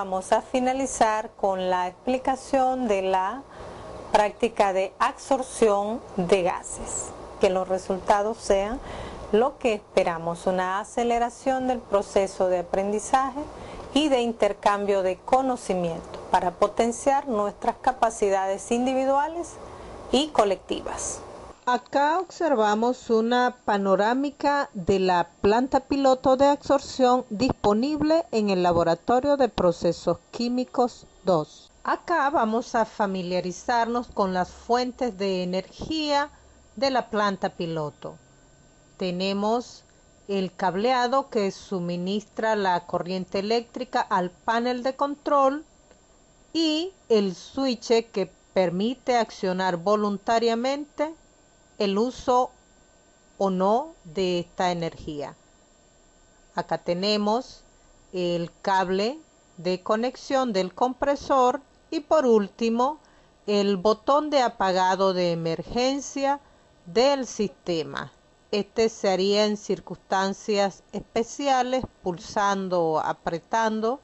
Vamos a finalizar con la explicación de la práctica de absorción de gases, que los resultados sean lo que esperamos, una aceleración del proceso de aprendizaje y de intercambio de conocimiento para potenciar nuestras capacidades individuales y colectivas. Acá observamos una panorámica de la planta piloto de absorción disponible en el Laboratorio de Procesos Químicos 2. Acá vamos a familiarizarnos con las fuentes de energía de la planta piloto. Tenemos el cableado que suministra la corriente eléctrica al panel de control y el switch que permite accionar voluntariamente el uso o no de esta energía. Acá tenemos el cable de conexión del compresor y por último el botón de apagado de emergencia del sistema. Este se haría en circunstancias especiales, pulsando o apretando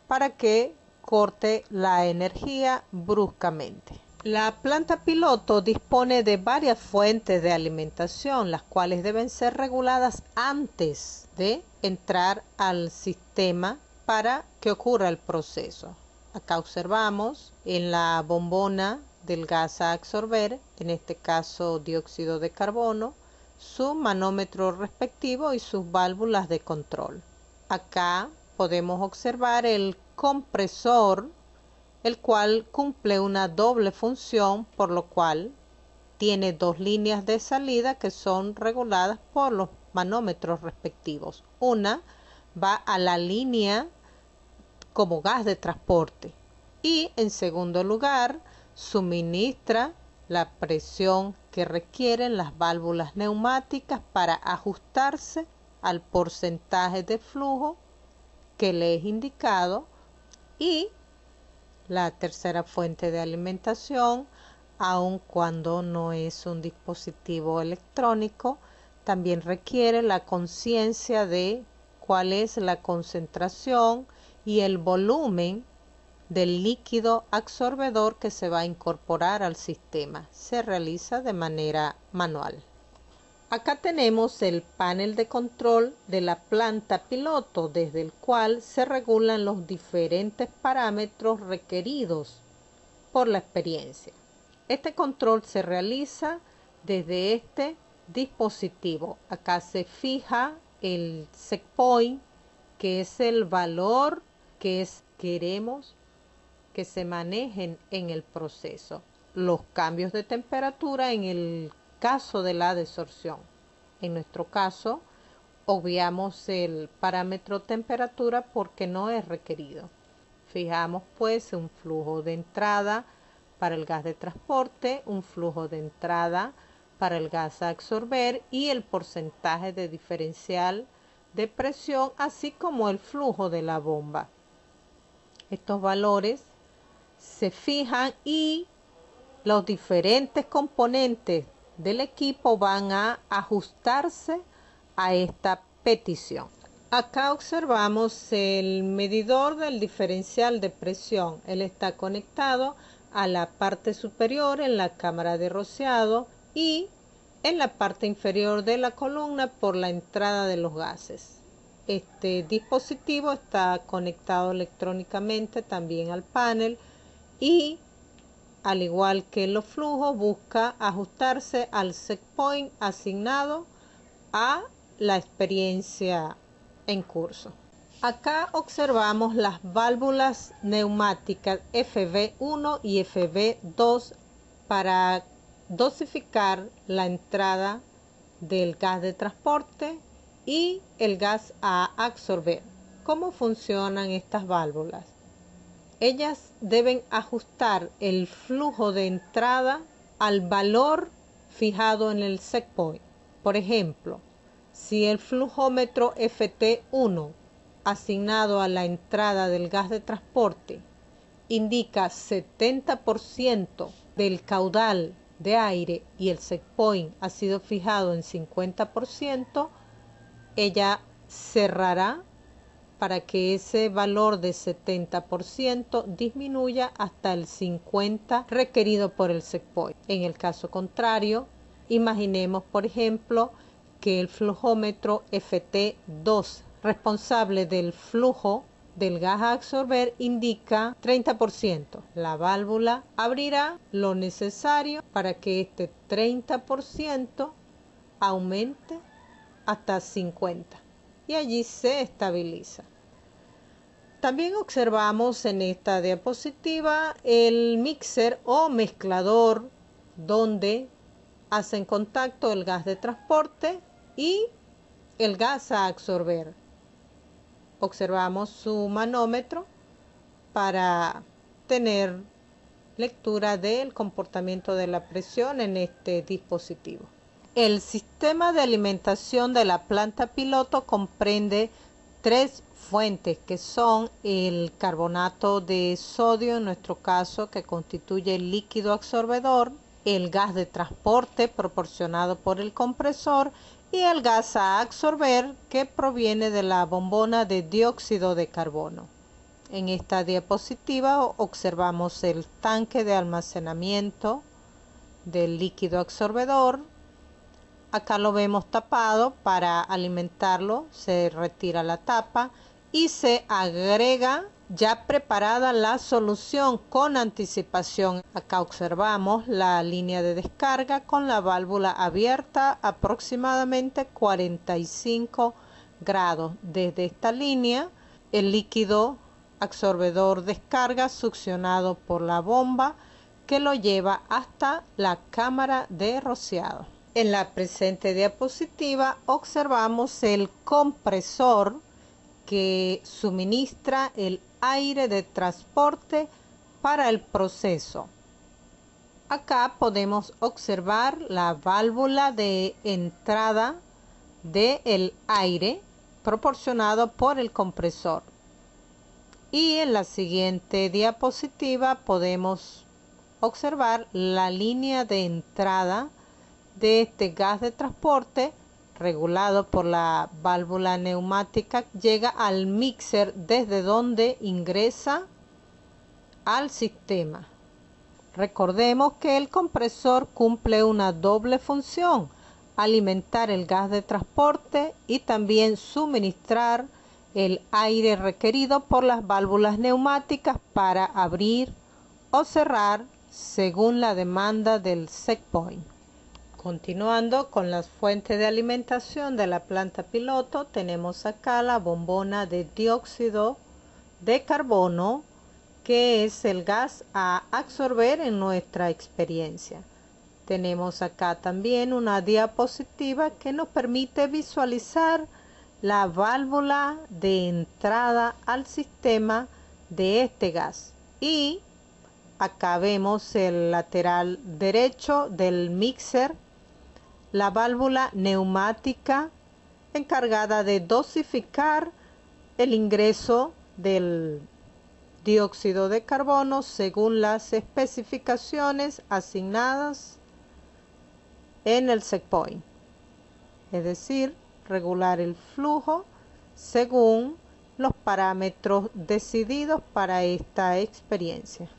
para que corte la energía bruscamente. La planta piloto dispone de varias fuentes de alimentación, las cuales deben ser reguladas antes de entrar al sistema para que ocurra el proceso. Acá observamos en la bombona del gas a absorber, en este caso dióxido de carbono, su manómetro respectivo y sus válvulas de control. Acá podemos observar el compresor, el cual cumple una doble función, por lo cual tiene dos líneas de salida que son reguladas por los manómetros respectivos. Una va a la línea como gas de transporte y en segundo lugar suministra la presión que requieren las válvulas neumáticas para ajustarse al porcentaje de flujo que le es indicado. Y la tercera fuente de alimentación, aun cuando no es un dispositivo electrónico, también requiere la conciencia de cuál es la concentración y el volumen del líquido absorbedor que se va a incorporar al sistema. Se realiza de manera manual. Acá tenemos el panel de control de la planta piloto, desde el cual se regulan los diferentes parámetros requeridos por la experiencia. Este control se realiza desde este dispositivo. Acá se fija el set point, que es el valor que queremos que se manejen en el proceso. Los cambios de temperatura en el caso de la desorción. En nuestro caso, obviamos el parámetro temperatura porque no es requerido. Fijamos pues un flujo de entrada para el gas de transporte, un flujo de entrada para el gas a absorber y el porcentaje de diferencial de presión, así como el flujo de la bomba. Estos valores se fijan y los diferentes componentes del equipo van a ajustarse a esta petición. Acá observamos el medidor del diferencial de presión. Él está conectado a la parte superior en la cámara de rociado y en la parte inferior de la columna por la entrada de los gases. Este dispositivo está conectado electrónicamente también al panel y al igual que los flujos busca ajustarse al set point asignado a la experiencia en curso. Acá observamos las válvulas neumáticas FV1 y FV2 para dosificar la entrada del gas de transporte y el gas a absorber. ¿Cómo funcionan estas válvulas? Ellas deben ajustar el flujo de entrada al valor fijado en el set point. Por ejemplo, si el flujómetro FT1 asignado a la entrada del gas de transporte indica 70% del caudal de aire y el set point ha sido fijado en 50%, ella cerrará para que ese valor de 70% disminuya hasta el 50% requerido por el set point. En el caso contrario, imaginemos por ejemplo que el flujómetro FT2 responsable del flujo del gas a absorber indica 30%. La válvula abrirá lo necesario para que este 30% aumente hasta 50% y allí se estabiliza. También observamos en esta diapositiva el mixer o mezclador donde hacen contacto el gas de transporte y el gas a absorber. Observamos su manómetro para tener lectura del comportamiento de la presión en este dispositivo. El sistema de alimentación de la planta piloto comprende tres fuentes que son el carbonato de sodio, en nuestro caso, que constituye el líquido absorbedor, el gas de transporte proporcionado por el compresor y el gas a absorber que proviene de la bombona de dióxido de carbono. En esta diapositiva observamos el tanque de almacenamiento del líquido absorbedor. Acá lo vemos tapado. Para alimentarlo se retira la tapa y se agrega ya preparada la solución con anticipación. Acá observamos la línea de descarga con la válvula abierta aproximadamente 45 grados. Desde esta línea el líquido absorbedor descarga succionado por la bomba que lo lleva hasta la cámara de rociado. En la presente diapositiva observamos el compresor que suministra el aire de transporte para el proceso. Acá podemos observar la válvula de entrada del aire proporcionado por el compresor. Y en la siguiente diapositiva podemos observar la línea de entrada de este gas de transporte regulado por la válvula neumática. Llega al mixer desde donde ingresa al sistema. Recordemos que el compresor cumple una doble función: alimentar el gas de transporte y también suministrar el aire requerido por las válvulas neumáticas para abrir o cerrar según la demanda del set point. Continuando con las fuentes de alimentación de la planta piloto, tenemos acá la bombona de dióxido de carbono, que es el gas a absorber en nuestra experiencia. Tenemos acá también una diapositiva que nos permite visualizar la válvula de entrada al sistema de este gas. Y acá vemos el lateral derecho del mixer, la válvula neumática encargada de dosificar el ingreso del dióxido de carbono según las especificaciones asignadas en el set point, es decir, regular el flujo según los parámetros decididos para esta experiencia.